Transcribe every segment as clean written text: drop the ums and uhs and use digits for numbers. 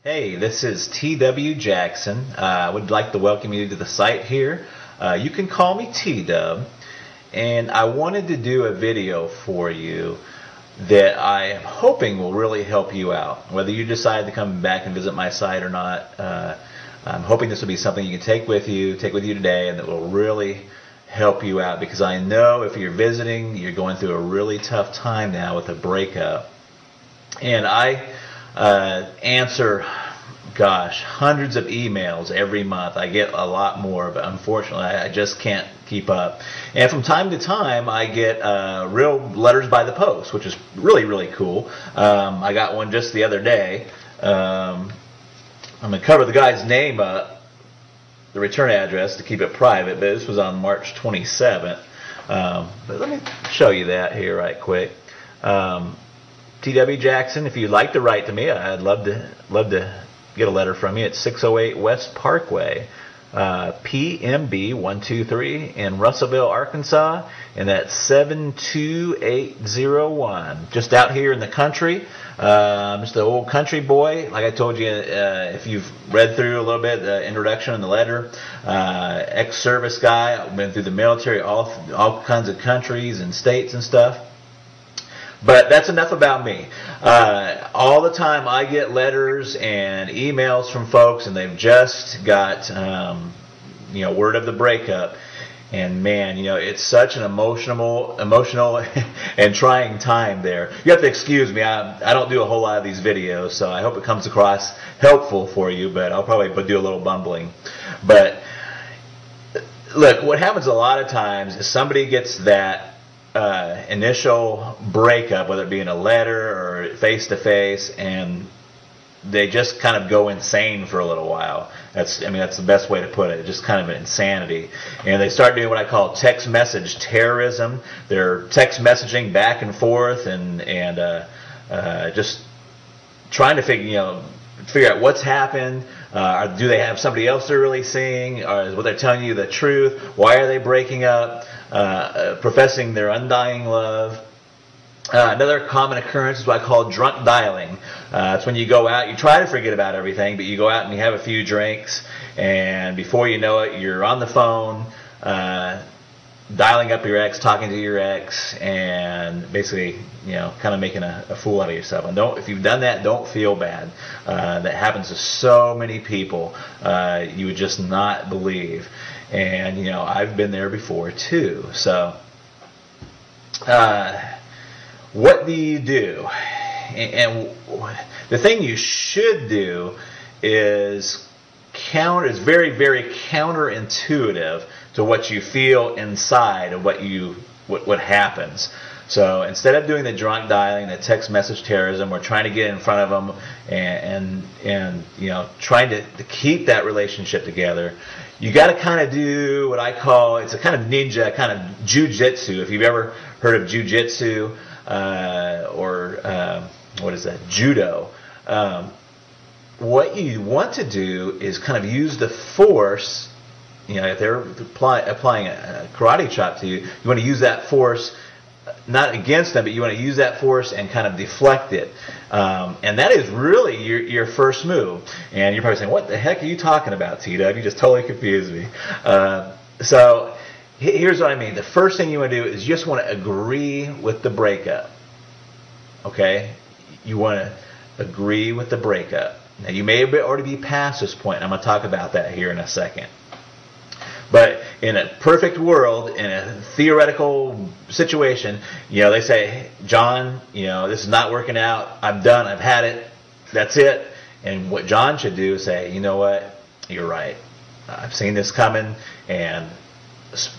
Hey, this is T.W. Jackson. I would like to welcome you to the site here. You can call me T-Dub, and I wanted to do a video for you that I am hoping will really help you out. Whether you decide to come back and visit my site or not, I'm hoping this will be something you can take with you today, and that will really help you out, because I know if you're visiting, you're going through a really tough time now with a breakup. And I answer, hundreds of emails every month. I get a lot more, but unfortunately I just can't keep up. And from time to time I get real letters by the post, which is really, really cool. I got one just the other day. I'm going to cover the guy's name up, the return address, to keep it private, but this was on March 27th. But let me show you that here right quick. T.W. Jackson, if you'd like to write to me, I'd love to get a letter from you. It's 608 West Parkway, PMB 123 in Russellville, Arkansas, and that's 72801. Just out here in the country. Just an old country boy. Like I told you, if you've read through a little bit the introduction and the letter, ex-service guy. I've been through the military, all kinds of countries and states and stuff. But that's enough about me. All the time I get letters and emails from folks, and they've just got word of the breakup. And man, it's such an emotional and trying time there. You have to excuse me. I don't do a whole lot of these videos, so I hope it comes across helpful for you, but I'll probably do a little bumbling. But look, what happens a lot of times is somebody gets that initial breakup, whether it be in a letter or face-to-face, and they just kind of go insane for a little while. That's the best way to put it. Just kind of an insanity. And they start doing what I call text message terrorism. They're text messaging back and forth and just trying to figure out what's happened. Do they have somebody else they're really seeing? Or is what they're telling you the truth? Why are they breaking up? Professing their undying love. Another common occurrence is what I call drunk dialing. It's when you go out, you try to forget about everything, but you go out and you have a few drinks, and before you know it, you're on the phone, dialing up your ex, talking to your ex, and basically, kind of making a fool out of yourself. And if you've done that, don't feel bad. That happens to so many people. You would just not believe. And, I've been there before too. So, what do you do? And the thing you should do is very, very counterintuitive to what you feel inside of what happens. So instead of doing the drunk dialing, the text message terrorism, we're trying to get in front of them and trying to keep that relationship together. You got to kind of do what I call, it's a kind of ninja, kind of jujitsu. If you've ever heard of jujitsu or what is that, judo. What you want to do is kind of use the force. If they're applying a karate chop to you, you want to use that force not against them, but you want to use that force and kind of deflect it. And that is really your first move. And you're probably saying, what the heck are you talking about, T-Dub? You just totally confused me. So here's what I mean. The first thing you want to do is you just want to agree with the breakup. Okay? You want to agree with the breakup. Now, you may already be past this point. I'm going to talk about that here in a second. But in a perfect world, in a theoretical situation, they say, John, this is not working out. I'm done. I've had it. That's it. And what John should do is say, you know what? You're right. I've seen this coming, and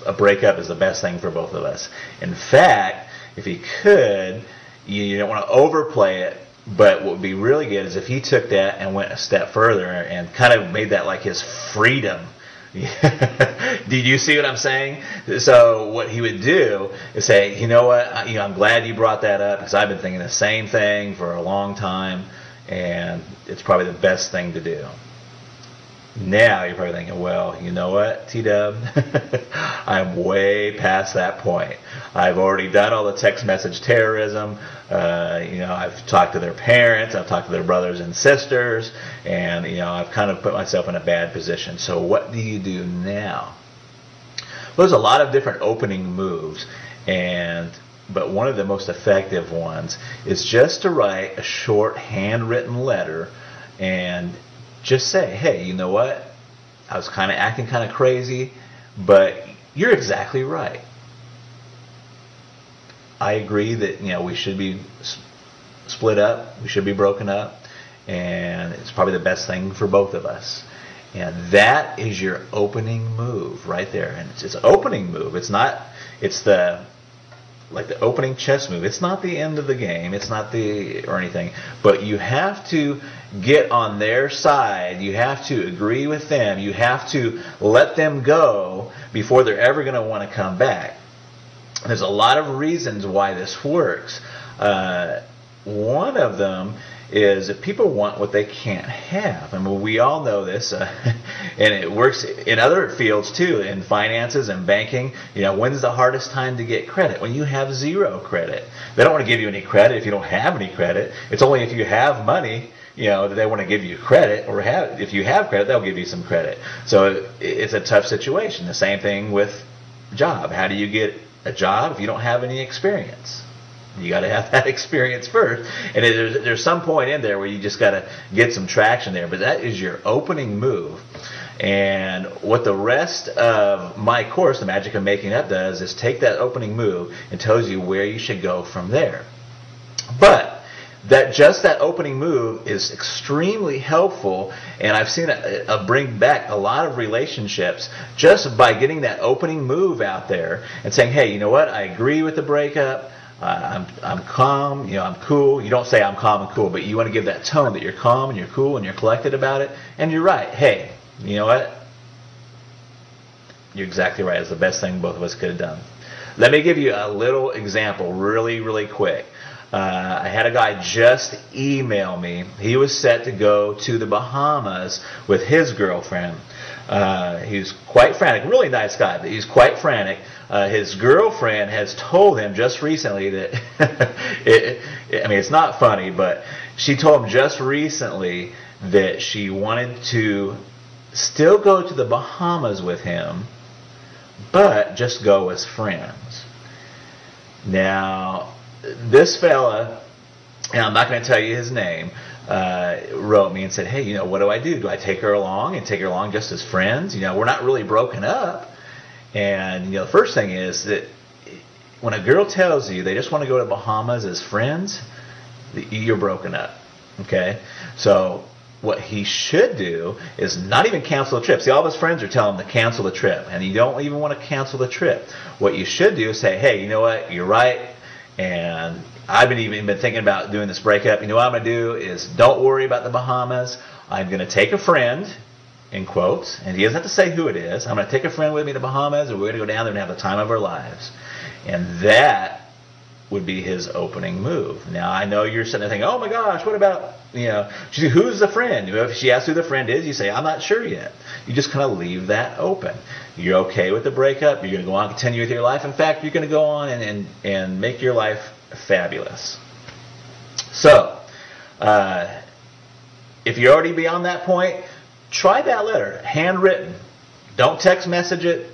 a breakup is the best thing for both of us. In fact, if he could, you don't want to overplay it, but what would be really good is if he took that and went a step further and kind of made that like his freedom. Did you see what I'm saying? So what he would do is say, you know what, I'm glad you brought that up, because I've been thinking the same thing for a long time, and it's probably the best thing to do. Now you're probably thinking, well, you know what, T-Dub? I'm way past that point. I've already done all the text message terrorism. I've talked to their parents, I've talked to their brothers and sisters, and I've kind of put myself in a bad position. So what do you do now? Well, there's a lot of different opening moves, but one of the most effective ones is just to write a short handwritten letter and just say, hey, you know what? I was kind of acting kind of crazy, but you're exactly right. I agree that we should be split up, we should be broken up, and it's probably the best thing for both of us. And that is your opening move right there. And it's an opening move. It's the opening chess move. It's not the end of the game. It's not or anything. But you have to get on their side. You have to agree with them. You have to let them go before they're ever going to want to come back. There's a lot of reasons why this works. One of them is that people want what they can't have. I mean, we all know this, and it works in other fields too, in finances and banking. When's the hardest time to get credit? When you have zero credit. They don't want to give you any credit if you don't have any credit. It's only if you have money, that they want to give you credit, or if you have credit, they'll give you some credit. So it's a tough situation. The same thing with job. How do you get a job if you don't have any experience? You got to have that experience first, and there's some point in there where you just got to get some traction there. But that is your opening move, and what the rest of my course, The Magic of Making Up, does is take that opening move and tells you where you should go from there. But that opening move is extremely helpful, and I've seen it bring back a lot of relationships just by getting that opening move out there and saying, hey, you know what, I agree with the breakup, I'm calm, I'm cool. You don't say I'm calm and cool, but you want to give that tone that you're calm and you're cool and you're collected about it, and you're right. Hey, you know what, you're exactly right. It's the best thing both of us could have done. Let me give you a little example really, really quick. I had a guy just email me. He was set to go to the Bahamas with his girlfriend. He's quite frantic. Really nice guy, but he's quite frantic. His girlfriend has told him just recently that, it's not funny, but she told him just recently that she wanted to still go to the Bahamas with him, but just go as friends. Now, this fella, and I'm not going to tell you his name, wrote me and said, hey, what do I do? Do I take her along and take her along just as friends? We're not really broken up. And, the first thing is that when a girl tells you they just want to go to Bahamas as friends, you're broken up. Okay? So what he should do is not even cancel the trip. See, all of his friends are telling him to cancel the trip, and you don't even want to cancel the trip. What you should do is say, hey, you know what? You're right. And I've even been thinking about doing this breakup. What I'm going to do is don't worry about the Bahamas. I'm going to take a friend, in quotes, and he doesn't have to say who it is. I'm going to take a friend with me to the Bahamas, and we're going to go down there and have the time of our lives. And that would be his opening move. Now, I know you're sitting there thinking, oh my gosh, what about, who's the friend? If she asks who the friend is, you say, I'm not sure yet. You just kind of leave that open. You're okay with the breakup. You're going to go on and continue with your life. In fact, you're going to go on and make your life fabulous. So, if you're already beyond that point, try that letter, handwritten. Don't text message it.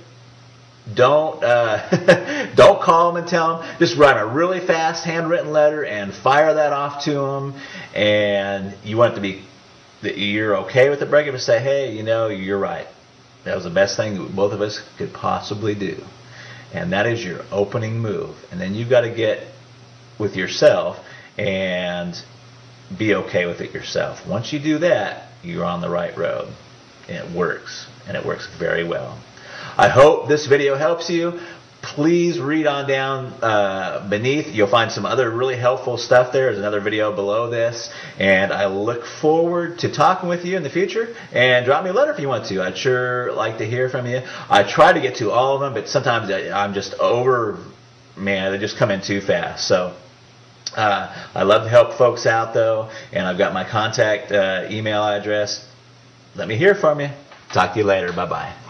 Don't don't call them and tell them. Just write a really fast handwritten letter and fire that off to them. And you want it to be that you're okay with the breakup and say, hey, you're right. That was the best thing that both of us could possibly do. And that is your opening move. And then you've got to get with yourself and be okay with it yourself. Once you do that, you're on the right road. And it works. And it works very well. I hope this video helps you. Please read on down beneath. You'll find some other really helpful stuff there. There's another video below this. And I look forward to talking with you in the future. And drop me a letter if you want to. I'd sure like to hear from you. I try to get to all of them, but sometimes I'm just they just come in too fast. So I love to help folks out, though. And I've got my contact email address. Let me hear from you. Talk to you later. Bye-bye.